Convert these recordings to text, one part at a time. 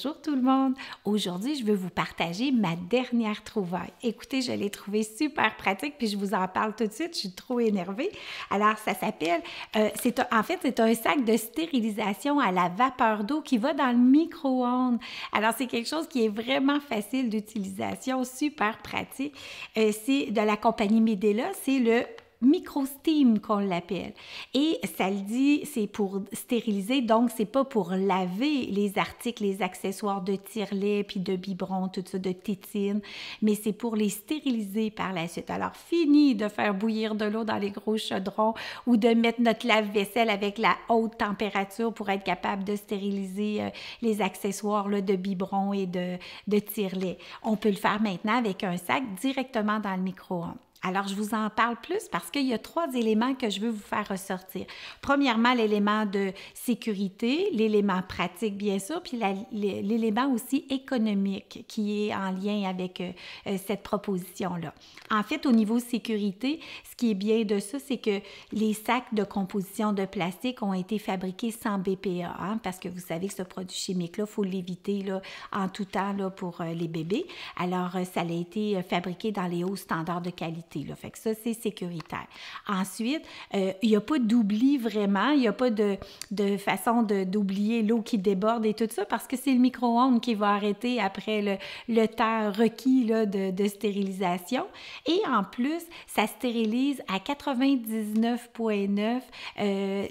Bonjour tout le monde! Aujourd'hui, je veux vous partager ma dernière trouvaille. Écoutez, je l'ai trouvée super pratique, puis je vous en parle tout de suite, je suis trop énervée. Alors, ça s'appelle, en fait, c'est un sac de stérilisation à la vapeur d'eau qui va dans le micro-ondes. Alors, c'est quelque chose qui est vraiment facile d'utilisation, super pratique. C'est de la compagnie Medela, c'est le micro-steam qu'on l'appelle. Et ça le dit, c'est pour stériliser, donc c'est pas pour laver les articles, les accessoires de tire-lait, puis de biberon, tout ça, de tétine, mais c'est pour les stériliser par la suite. Alors, fini de faire bouillir de l'eau dans les gros chaudrons ou de mettre notre lave-vaisselle avec la haute température pour être capable de stériliser les accessoires là, de biberon et de tire-lait. On peut le faire maintenant avec un sac directement dans le micro-ondes. Alors, je vous en parle plus parce qu'il y a 3 éléments que je veux vous faire ressortir. Premièrement, l'élément de sécurité, l'élément pratique, bien sûr, puis l'élément aussi économique qui est en lien avec cette proposition-là. En fait, au niveau sécurité, ce qui est bien de ça, c'est que les sacs de composition de plastique ont été fabriqués sans BPA, hein, parce que vous savez que ce produit chimique-là, il faut l'éviter là, en tout temps là, pour les bébés. Alors, ça a été fabriqué dans les hauts standards de qualité. Là. Fait que ça, c'est sécuritaire. Ensuite, il n'y a pas d'oubli vraiment, il n'y a pas de façon d'oublier l'eau qui déborde et tout ça parce que c'est le micro-ondes qui va arrêter après le temps requis là, de stérilisation. Et en plus, ça stérilise à 99,9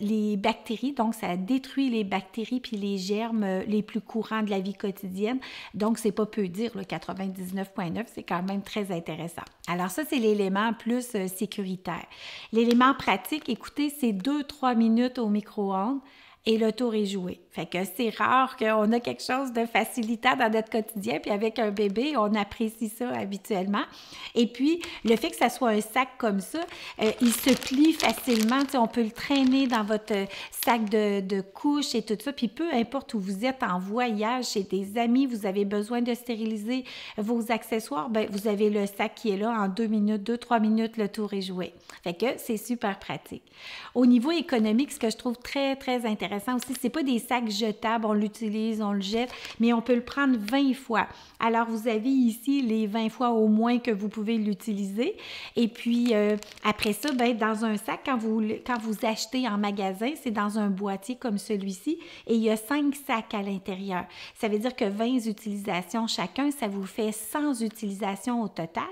les bactéries, donc ça détruit les bactéries puis les germes les plus courants de la vie quotidienne. Donc, c'est pas peu dire, le 99,9, c'est quand même très intéressant. Alors ça, c'est l'élément plus sécuritaire. L'élément pratique, écoutez, c'est 2-3 minutes au micro-ondes et le tour est joué. Fait que c'est rare qu'on a quelque chose de facilitant dans notre quotidien, puis avec un bébé, on apprécie ça habituellement. Et puis, le fait que ça soit un sac comme ça, il se plie facilement, tu sais, on peut le traîner dans votre sac de couche et tout ça, puis peu importe où vous êtes en voyage, chez des amis, vous avez besoin de stériliser vos accessoires, bien, vous avez le sac qui est là en 2 minutes, 2-3 minutes, le tour est joué. Fait que c'est super pratique. Au niveau économique, ce que je trouve très, très intéressant aussi, c'est pas des sacs jetables, on l'utilise, on le jette, mais on peut le prendre 20 fois. Alors, vous avez ici les 20 fois au moins que vous pouvez l'utiliser. Et puis, après ça, bien, dans un sac, quand vous achetez en magasin, c'est dans un boîtier comme celui-ci et il y a 5 sacs à l'intérieur. Ça veut dire que 20 utilisations chacun, ça vous fait 100 utilisations au total.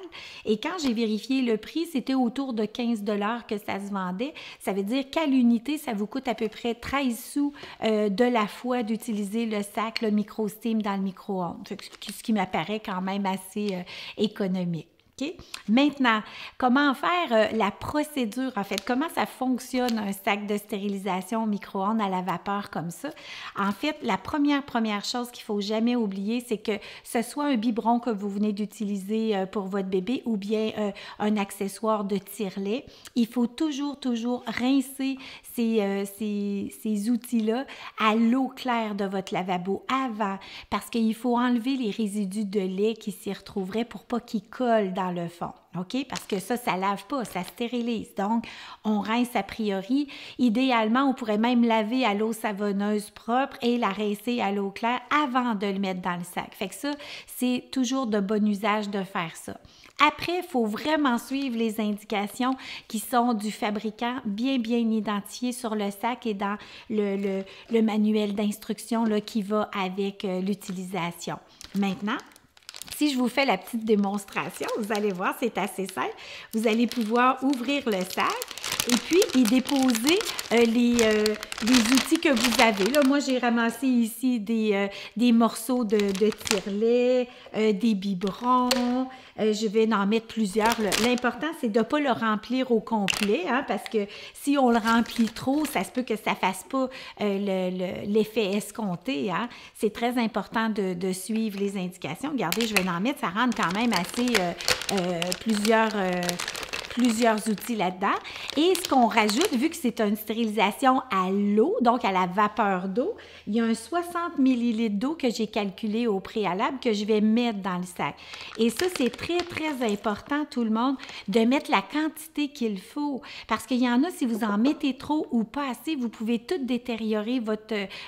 Et quand j'ai vérifié le prix, c'était autour de 15 $ que ça se vendait. Ça veut dire qu'à l'unité, ça vous coûte à peu près 13 sous de la fois d'utiliser le sac, le micro-steam dans le micro-ondes, ce qui m'apparaît quand même assez économique. Okay? Maintenant, comment faire la procédure, en fait, comment ça fonctionne un sac de stérilisation au micro-ondes à la vapeur comme ça? En fait, la première chose qu'il ne faut jamais oublier, c'est que ce soit un biberon que vous venez d'utiliser pour votre bébé ou bien un accessoire de tire-lait, il faut toujours rincer ces outils-là à l'eau claire de votre lavabo avant, parce qu'il faut enlever les résidus de lait qui s'y retrouveraient pour pas qu'ils collent dans le fond, OK? Parce que ça lave pas, ça stérilise. Donc, on rince a priori. Idéalement, on pourrait même laver à l'eau savonneuse propre et la rincer à l'eau claire avant de le mettre dans le sac. Fait que ça, c'est toujours de bon usage de faire ça. Après, il faut vraiment suivre les indications qui sont du fabricant bien identifiées sur le sac et dans le manuel d'instruction qui va avec l'utilisation. Maintenant, si je vous fais la petite démonstration, vous allez voir, c'est assez simple. Vous allez pouvoir ouvrir le sac et puis y déposer les outils que vous avez. Là, moi, j'ai ramassé ici des morceaux de tire-lait, des biberons. Je vais en mettre plusieurs. L'important, c'est de ne pas le remplir au complet, hein, parce que si on le remplit trop, ça se peut que ça ne fasse pas l'effet escompté. Hein. C'est très important de suivre les indications. Regardez, je vais en mettre, ça rentre quand même assez plusieurs plusieurs outils là-dedans. Et ce qu'on rajoute, vu que c'est une stérilisation à l'eau, donc à la vapeur d'eau, il y a un 60 ml d'eau que j'ai calculé au préalable que je vais mettre dans le sac. Et ça, c'est très, très important, tout le monde, de mettre la quantité qu'il faut. Parce qu'il y en a, si vous en mettez trop ou pas assez, vous pouvez tout détériorer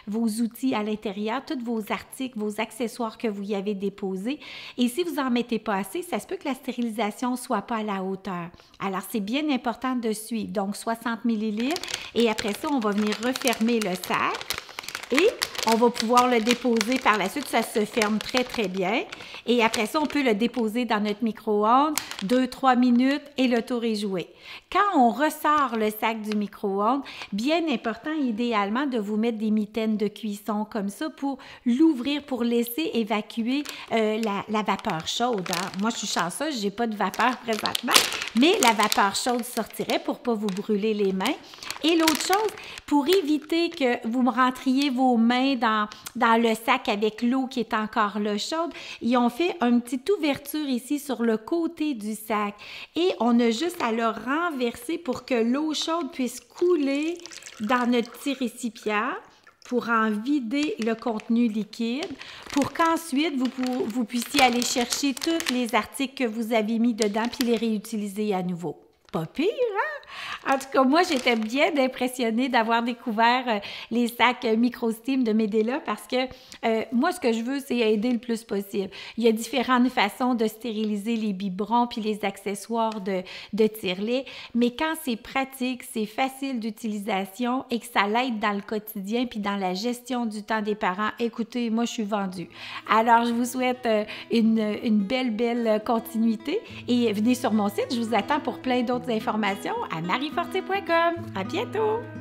vos outils à l'intérieur, tous vos articles, vos accessoires que vous y avez déposés. Et si vous en mettez pas assez, ça se peut que la stérilisation soit pas à la hauteur. Alors, c'est bien important de suivre. Donc, 60 ml. Et après ça, on va venir refermer le sac. Et on va pouvoir le déposer par la suite. Ça se ferme très, très bien. Et après ça, on peut le déposer dans notre micro-ondes 2-3 minutes et le tour est joué. Quand on ressort le sac du micro-ondes, bien important, idéalement, de vous mettre des mitaines de cuisson comme ça pour l'ouvrir, pour laisser évacuer la vapeur chaude. Hein. Moi, je suis chanceuse, je n'ai pas de vapeur présentement, mais la vapeur chaude sortirait pour ne pas vous brûler les mains. Et l'autre chose, pour éviter que vous me rentriez vos mains dans le sac avec l'eau qui est encore là chaude, ils ont fait une petite ouverture ici sur le côté du sac. Et on a juste à le renverser pour que l'eau chaude puisse couler dans notre petit récipient pour en vider le contenu liquide, pour qu'ensuite vous puissiez aller chercher tous les articles que vous avez mis dedans puis les réutiliser à nouveau. Pas pire, hein? En tout cas, moi, j'étais bien impressionnée d'avoir découvert les sacs Microsteam de Medela parce que moi, ce que je veux, c'est aider le plus possible. Il y a différentes façons de stériliser les biberons puis les accessoires de tire-lait, mais quand c'est pratique, c'est facile d'utilisation et que ça l'aide dans le quotidien puis dans la gestion du temps des parents, écoutez, moi, je suis vendue. Alors, je vous souhaite une belle continuité et venez sur mon site, je vous attends pour plein d'autres informations à mariefortier.com. À bientôt!